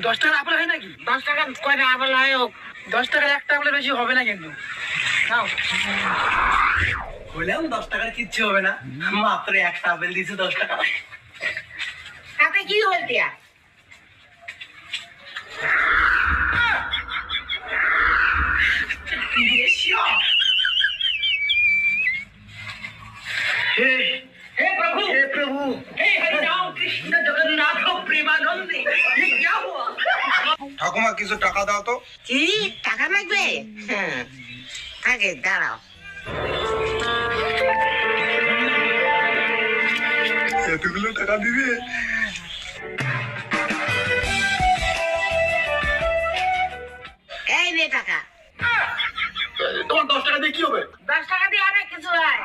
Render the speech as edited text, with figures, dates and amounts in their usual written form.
10 টাকার আপেল হয় নাকি? 10 টাকা কয়টা আপেল হয়? 10 টাকার একটা আপেলের বেশি হবে না কিন্তু। নাও। বললাম 10 টাকার কিচ্ছু হবে না, মাত্র একটা আপেল দিয়েছে 10 টাকা। তাতে কি হয়েছে? हे हे प्रभु, हे हरि राम कृष्ण जगन्नाथ प्रेमानंद, ये क्या हुआ? ঠাকুমা কিছু টাকা দাও তো। কি টাকা লাগবে? আগে দাঁড়াও। এতগুলো টাকা দিবে? এই নে টাকা। তোমার 10 টাকা দিয়ে কি হবে? 10 টাকা দিয়ে অনেক কিছু হয়।